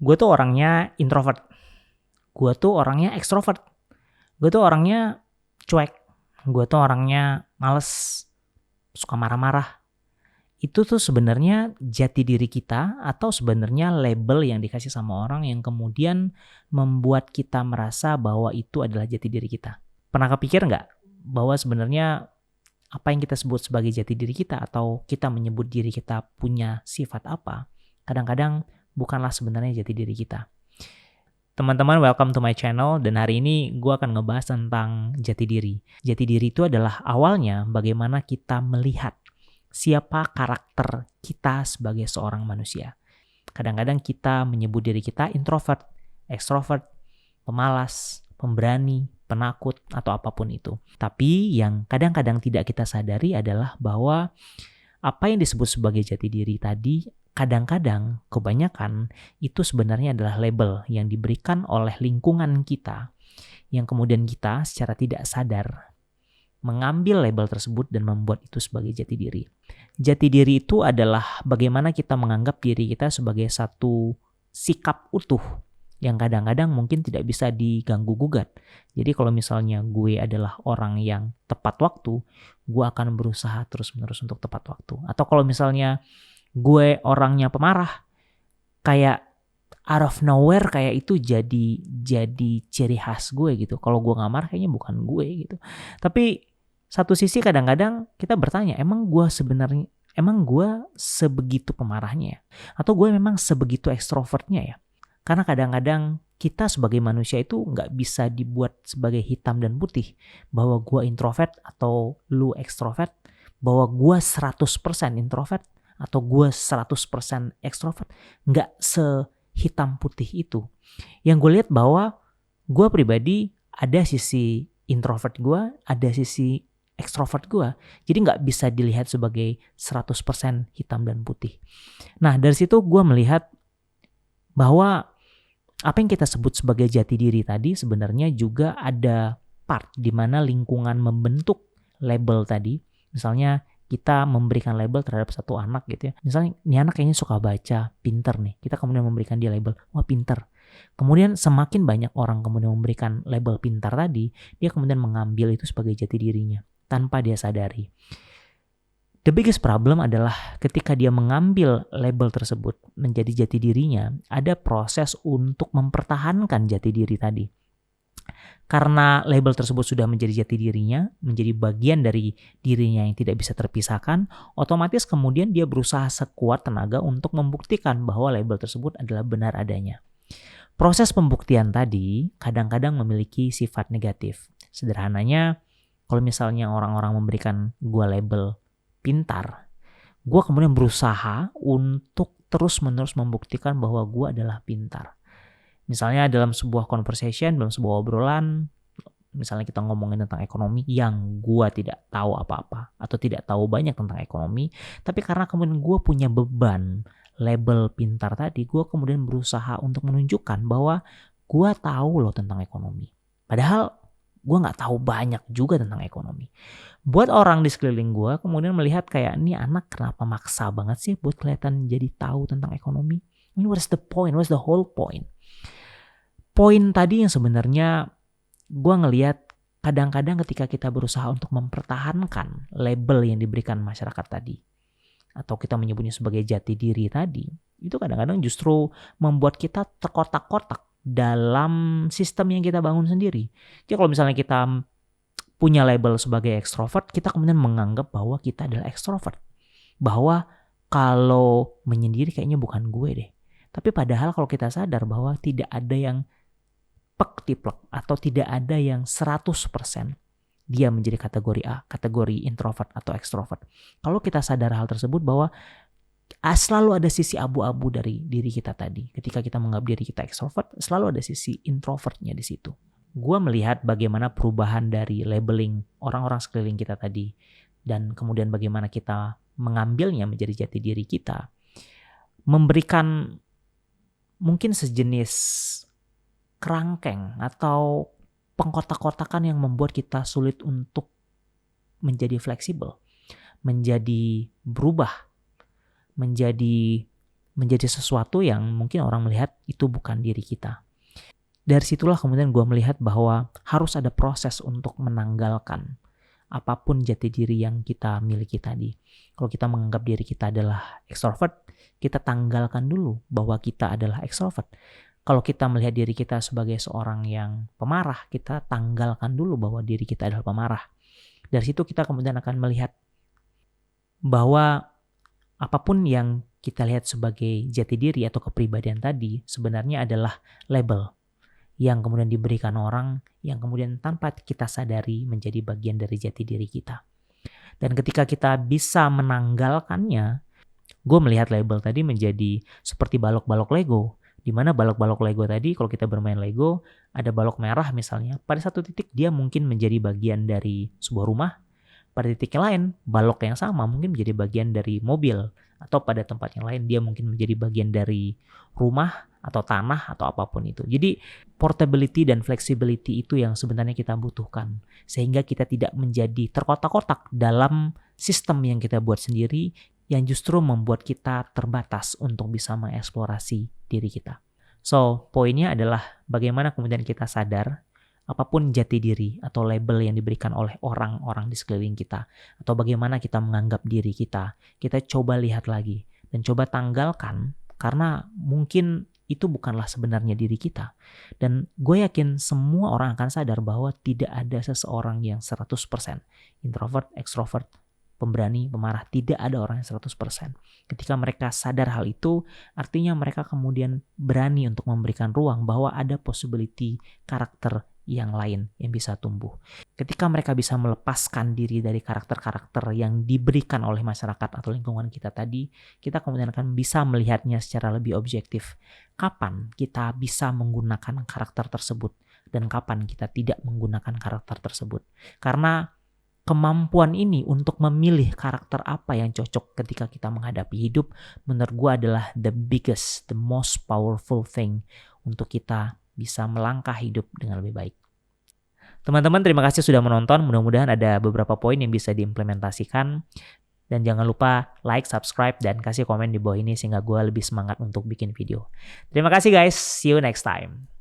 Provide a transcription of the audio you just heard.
Gue tuh orangnya introvert. Gue tuh orangnya ekstrovert. Gue tuh orangnya cuek. Gue tuh orangnya males, suka marah-marah. Itu tuh sebenarnya jati diri kita atau sebenarnya label yang dikasih sama orang yang kemudian membuat kita merasa bahwa itu adalah jati diri kita. Pernah kepikir nggak bahwa sebenarnya apa yang kita sebut sebagai jati diri kita atau kita menyebut diri kita punya sifat apa, kadang-kadang bukanlah sebenarnya jati diri kita. Teman-teman, welcome to my channel, dan hari ini gue akan ngebahas tentang jati diri. Jati diri itu adalah awalnya bagaimana kita melihat siapa karakter kita sebagai seorang manusia. Kadang-kadang kita menyebut diri kita introvert, extrovert, pemalas, pemberani, penakut, atau apapun itu. Tapi yang kadang-kadang tidak kita sadari adalah bahwa apa yang disebut sebagai jati diri tadi, kadang-kadang kebanyakan itu sebenarnya adalah label yang diberikan oleh lingkungan kita, yang kemudian kita secara tidak sadar mengambil label tersebut dan membuat itu sebagai jati diri. Jati diri itu adalah bagaimana kita menganggap diri kita sebagai satu sikap utuh yang kadang-kadang mungkin tidak bisa diganggu-gugat. Jadi kalau misalnya gue adalah orang yang tepat waktu, gue akan berusaha terus-menerus untuk tepat waktu. Atau kalau misalnya gue orangnya pemarah, kayak out of nowhere kayak itu jadi ciri khas gue gitu. Kalau gue nggak marah kayaknya bukan gue gitu. Tapi satu sisi kadang-kadang kita bertanya, emang gue sebegitu pemarahnya ya? Atau gue memang sebegitu ekstrovertnya ya? Karena kadang-kadang kita sebagai manusia itu nggak bisa dibuat sebagai hitam dan putih. Bahwa gue introvert atau lu ekstrovert. Bahwa gue 100% introvert atau gue 100% ekstrovert. Nggak sehitam putih itu. Yang gue lihat bahwa gue pribadi ada sisi introvert gue, ada sisi ekstrovert gue. Jadi nggak bisa dilihat sebagai 100% hitam dan putih. Nah dari situ gue melihat bahwa apa yang kita sebut sebagai jati diri tadi sebenarnya juga ada part di mana lingkungan membentuk label tadi. Misalnya kita memberikan label terhadap satu anak gitu ya. Misalnya ini anak kayaknya suka baca, pinter nih. Kita kemudian memberikan dia label, wah pinter. Kemudian semakin banyak orang kemudian memberikan label pintar tadi, dia kemudian mengambil itu sebagai jati dirinya tanpa dia sadari. The biggest problem adalah ketika dia mengambil label tersebut menjadi jati dirinya, ada proses untuk mempertahankan jati diri tadi. Karena label tersebut sudah menjadi jati dirinya, menjadi bagian dari dirinya yang tidak bisa terpisahkan, otomatis kemudian dia berusaha sekuat tenaga untuk membuktikan bahwa label tersebut adalah benar adanya. Proses pembuktian tadi kadang-kadang memiliki sifat negatif. Sederhananya, kalau misalnya orang-orang memberikan gua label pintar, gue kemudian berusaha untuk terus-menerus membuktikan bahwa gue adalah pintar. Misalnya dalam sebuah conversation, dalam sebuah obrolan, misalnya kita ngomongin tentang ekonomi yang gue tidak tahu apa-apa atau tidak tahu banyak tentang ekonomi, tapi karena kemudian gue punya beban label pintar tadi, gue kemudian berusaha untuk menunjukkan bahwa gue tahu loh tentang ekonomi. Padahal gue gak tahu banyak juga tentang ekonomi. Buat orang di sekeliling gue kemudian melihat kayak, ini anak kenapa maksa banget sih buat kelihatan jadi tahu tentang ekonomi. Ini what's the point, what's the whole point. Poin tadi yang sebenarnya gue ngelihat kadang-kadang ketika kita berusaha untuk mempertahankan label yang diberikan masyarakat tadi, atau kita menyebutnya sebagai jati diri tadi, itu kadang-kadang justru membuat kita terkotak-kotak dalam sistem yang kita bangun sendiri. Jadi kalau misalnya kita punya label sebagai ekstrovert, kita kemudian menganggap bahwa kita adalah ekstrovert. Bahwa kalau menyendiri kayaknya bukan gue deh. Tapi padahal kalau kita sadar bahwa tidak ada yang plek-tiplek atau tidak ada yang 100% dia menjadi kategori A, kategori introvert atau ekstrovert. Kalau kita sadar hal tersebut bahwa selalu ada sisi abu-abu dari diri kita tadi. Ketika kita menganggap diri kita ekstrovert, selalu ada sisi introvertnya di situ. Gue melihat bagaimana perubahan dari labeling orang-orang sekeliling kita tadi dan kemudian bagaimana kita mengambilnya menjadi jati diri kita, memberikan mungkin sejenis kerangkeng atau pengkotak-kotakan yang membuat kita sulit untuk menjadi fleksibel, menjadi berubah, menjadi menjadi sesuatu yang mungkin orang melihat itu bukan diri kita. Dari situlah kemudian gue melihat bahwa harus ada proses untuk menanggalkan apapun jati diri yang kita miliki tadi. Kalau kita menganggap diri kita adalah ekstrovert, kita tanggalkan dulu bahwa kita adalah ekstrovert. Kalau kita melihat diri kita sebagai seorang yang pemarah, kita tanggalkan dulu bahwa diri kita adalah pemarah. Dari situ kita kemudian akan melihat bahwa apapun yang kita lihat sebagai jati diri atau kepribadian tadi sebenarnya adalah label yang kemudian diberikan orang yang kemudian tanpa kita sadari menjadi bagian dari jati diri kita. Dan ketika kita bisa menanggalkannya, gue melihat label tadi menjadi seperti balok-balok Lego. Di mana balok-balok Lego tadi, kalau kita bermain Lego, ada balok merah misalnya, pada satu titik dia mungkin menjadi bagian dari sebuah rumah, pada titik yang lain, balok yang sama mungkin menjadi bagian dari mobil, atau pada tempat yang lain dia mungkin menjadi bagian dari rumah, atau tanah, atau apapun itu. Jadi portability dan flexibility itu yang sebenarnya kita butuhkan. Sehingga kita tidak menjadi terkotak-kotak dalam sistem yang kita buat sendiri, yang justru membuat kita terbatas untuk bisa mengeksplorasi diri kita. So, poinnya adalah bagaimana kemudian kita sadar apapun jati diri atau label yang diberikan oleh orang-orang di sekeliling kita, atau bagaimana kita menganggap diri kita coba lihat lagi dan coba tanggalkan, karena mungkin itu bukanlah sebenarnya diri kita. Dan gue yakin semua orang akan sadar bahwa tidak ada seseorang yang 100% introvert, extrovert, pemberani, pemarah. Tidak ada orang yang 100%. Ketika mereka sadar hal itu, artinya mereka kemudian berani untuk memberikan ruang bahwa ada possibility karakter yang lain yang bisa tumbuh. Ketika mereka bisa melepaskan diri dari karakter-karakter yang diberikan oleh masyarakat atau lingkungan kita tadi, kita kemudian akan bisa melihatnya secara lebih objektif. Kapan kita bisa menggunakan karakter tersebut dan kapan kita tidak menggunakan karakter tersebut. Karena kemampuan ini untuk memilih karakter apa yang cocok ketika kita menghadapi hidup, menurut gue adalah the biggest, the most powerful thing untuk kita bisa melangkah hidup dengan lebih baik. Teman-teman, terima kasih sudah menonton. Mudah-mudahan ada beberapa poin yang bisa diimplementasikan. Dan jangan lupa like, subscribe, dan kasih komen di bawah ini sehingga gue lebih semangat untuk bikin video. Terima kasih guys. See you next time.